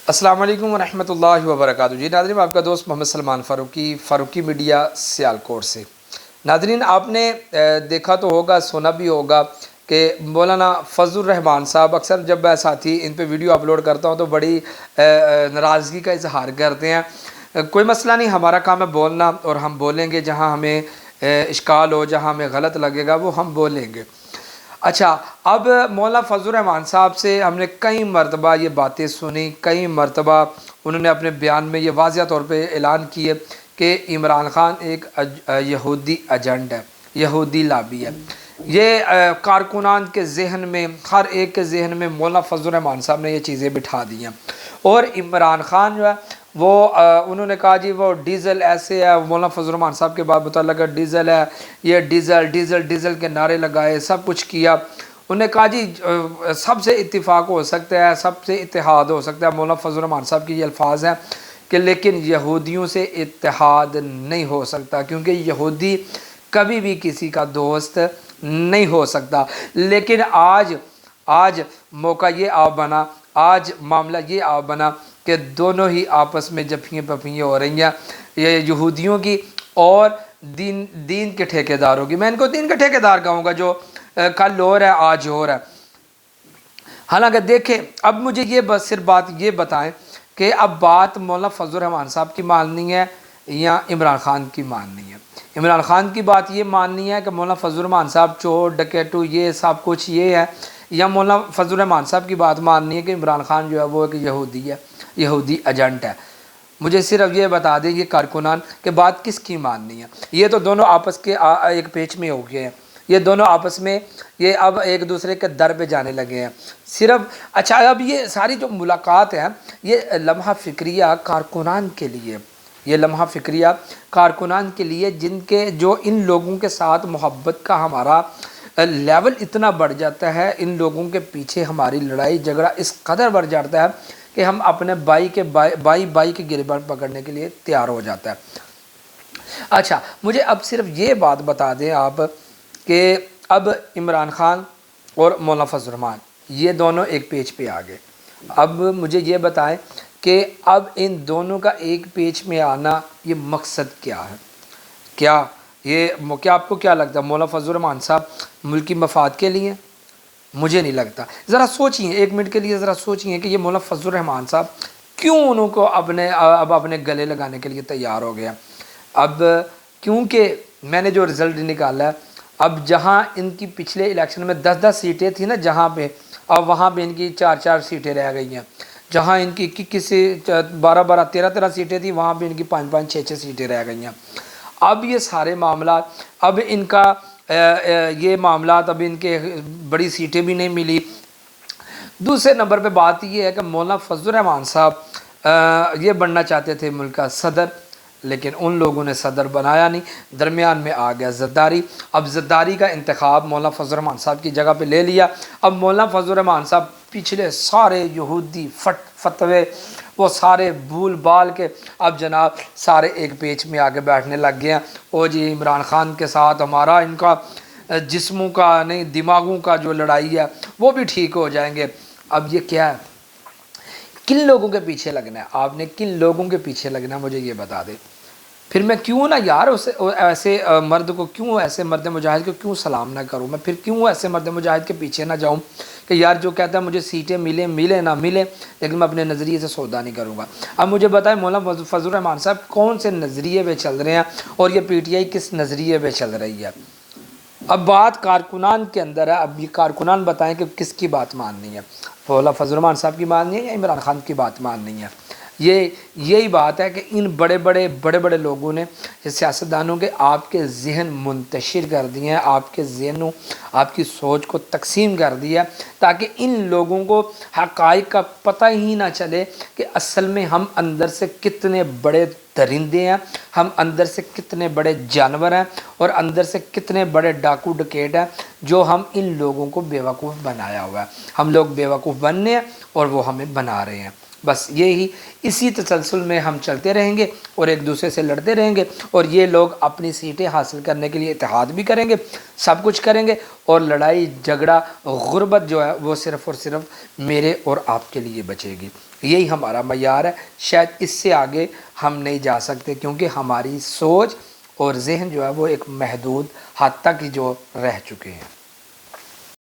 अस्सलाम वालेकुम वरहमतुल्लाहि वबरकातुहू। जी नाज़रीन, आपका दोस्त मोहम्मद सलमान फ़ारूकी मीडिया सियालकोट से। नाज़रीन, आपने देखा तो होगा, सुना भी होगा कि मौलाना फजलुर रहमान साहब, अक्सर जब मैं साथी इन पे वीडियो अपलोड करता हूँ तो बड़ी नाराज़गी का इजहार करते हैं। कोई मसला नहीं, हमारा काम है बोलना, और हम बोलेंगे जहाँ हमें इश्काल हो, जहाँ हमें गलत लगेगा वो हम बोलेंगे। अच्छा, अब मौलाना फजलुर रहमान साहब से हमने कई मरतबा ये बातें सुनी, कई मरतबा उन्होंने अपने बयान में ये वाज़िया तौर पे ऐलान किए कि इमरान ख़ान एक यहूदी एजेंट है, यहूदी लाबी है। ये कारकुनान के जहन में, हर एक के जहन में मौलाना फजलुर रहमान साहब ने ये चीज़ें बिठा दी हैं। और इमरान ख़ान जो है वो उन्होंने कहा जी वो डीज़ल ऐसे है। मौलाना फजलुर रहमान साहब के बाद पता लगा डीज़ल है, ये डीज़ल डीज़ल डीज़ल के नारे लगाए, सब कुछ किया। उन्होंने कहा जी सबसे इत्तिफाक हो सकता है, सबसे इत्तेहाद हो सकता है। मौलाना फजलुर रहमान साहब के ये अल्फाज हैं कि लेकिन यहूदियों से इत्तेहाद नहीं हो सकता, क्योंकि यहूदी कभी भी किसी का दोस्त नहीं हो सकता। लेकिन आज मौका ये आ बना, आज मामला ये आ बना कि दोनों ही आपस में जफियाँ पफियाँ हो रही हैं, ये यहूदियों की और दीन के ठेकेदारों की। मैं इनको दीन के ठेकेदार कहूँगा, जो कल और है आज और है। हालांकि देखें, अब मुझे ये बस सिर्फ बात ये बताएं कि अब बात मौलाना फजलुर रहमान साहब की माननी है या इमरान ख़ान की माननी है। इमरान ख़ान की बात ये माननी है कि मौलाना फजलुर रहमान साहब चोर डकैतू ये सब कुछ ये है, या मौलाना फजलुर रहमान साहब की बात माननी है कि इमरान ख़ान जो है वो एक यहूदी है, यहूदी एजेंट है। मुझे सिर्फ ये बता दें ये कारकुनान कि बात किसकी माननी है। ये तो दोनों आपस के एक पेच में हो गए हैं, ये दोनों आपस में ये अब एक दूसरे के दर पे जाने लगे हैं सिर्फ। अच्छा, अब ये सारी जो मुलाकात है ये लम्हा फ़िक्रिया कारकुनान के लिए, ये लम्हा फ़िक्रिया कारकुनान के लिए, जिनके जो इन लोगों के साथ मोहब्बत का हमारा लेवल इतना बढ़ जाता है, इन लोगों के पीछे हमारी लड़ाई झगड़ा इस कदर बढ़ जाता है कि हम अपने बाई के गिरबान पकड़ने के लिए तैयार हो जाता है। अच्छा, मुझे अब सिर्फ ये बात बता दें आप कि अब इमरान ख़ान और मौलाना फजलुर रहमान ये दोनों एक पेज पे आ गए। अब मुझे ये बताएं कि अब इन दोनों का एक पेज में आना ये मकसद क्या है? क्या आपको क्या लगता है? मौलाना फजलुर रहमान साहब मुल्की मफाद के लिए? मुझे नहीं लगता। ज़रा सोचिए, एक मिनट के लिए ज़रा सोचिए कि ये मौलाना फजलुर रहमान साहब क्यों उनको अपने गले लगाने के लिए तैयार हो गया। अब क्योंकि मैंने जो रिज़ल्ट निकाला है, अब जहाँ इनकी पिछले इलेक्शन में 10-10 सीटें थी ना जहाँ पे, अब वहाँ पे इनकी 4-4 सीटें रह गई हैं। जहाँ इनकी 21 से 12-12 13-13 सीटें थी, वहाँ पे इनकी 5-5 6-6 सीटें रह गई हैं। अब ये सारे मामला, अब इनका ये मामला, अब इनके बड़ी सीटें भी नहीं मिली। दूसरे नंबर पे बात ये है कि मौलाना फजलुर रहमान साहब ये बनना चाहते थे मुल्क का सदर, लेकिन उन लोगों ने सदर बनाया नहीं, दरमियान में आ गया ज़रदारी। अब ज़रदारी का इंतखाब मौलाना फजलुर रहमान साहब की जगह पे ले लिया। अब मौलाना फजलुर रहमान साहब पिछले सारे यहूदी फतवे वो सारे भूल बाल के अब जनाब सारे एक पेच में आके बैठने लग गए हैं। ओ जी, इमरान ख़ान के साथ हमारा इनका जिस्मों का नहीं दिमागों का जो लड़ाई है वो भी ठीक हो जाएंगे। अब ये क्या है? किन लोगों के पीछे लगना है आपने? किन लोगों के पीछे लगना है मुझे ये बता दे। फिर मैं क्यों ना यार ऐसे मर्द को, क्यों ऐसे मर्द मुजाहिद को क्यों सलाम ना करूं? मैं फिर क्यों ऐसे मर्द मुजाहिद के पीछे ना जाऊं कि यार जो कहता है मुझे सीटें मिले ना मिले, लेकिन मैं अपने नज़रिए से सौदा नहीं करूंगा। अब मुझे बताएं मौलाना फजलुर रहमान साहब कौन से नज़रिए पे चल रहे हैं और ये पीटीआई किस नज़रिए पे चल रही है? अब बात कारकुनान के अंदर है। अब ये कारकुनान बताएं कि किसकी बात माननी है, मौलाना फजलुर रहमान साहब की माननी है या इमरान ख़ान की बात माननी है? यही बात है कि इन बड़े बड़े लोगों ने, सियासतदानों के आपके जहन मुंतशिर कर दिए हैं, आपके जहनों आपकी सोच को तकसीम कर दिया, ताकि इन लोगों को हक़ाइक़ का पता ही ना चले कि असल में हम अंदर से कितने बड़े درندے ہیں, ہم اندر سے کتنے بڑے جانور ہیں اور اندر سے کتنے بڑے ڈاکو ڈکیٹ ہیں جو ہم ان لوگوں کو بیوقوف بنایا ہوا ہے. ہم لوگ بیوقوف بننے ہیں اور وہ ہمیں بنا رہے ہیں. بس یہی اسی تسلسل میں ہم چلتے رہیں گے اور ایک دوسرے سے لڑتے رہیں گے, اور یہ لوگ اپنی سیٹیں حاصل کرنے کے لیے اتحاد بھی کریں گے, سب کچھ کریں گے, اور لڑائی جھگڑا غربت جو ہے وہ صرف اور صرف میرے اور آپ کے لیے بچے گی. یہی ہمارا معیار ہے. شاید اس سے آگے ہم نہیں جا سکتے کیونکہ ہماری سوچ اور ذہن جو ہے وہ ایک محدود حد تک ہی جو رہ چکے ہیں.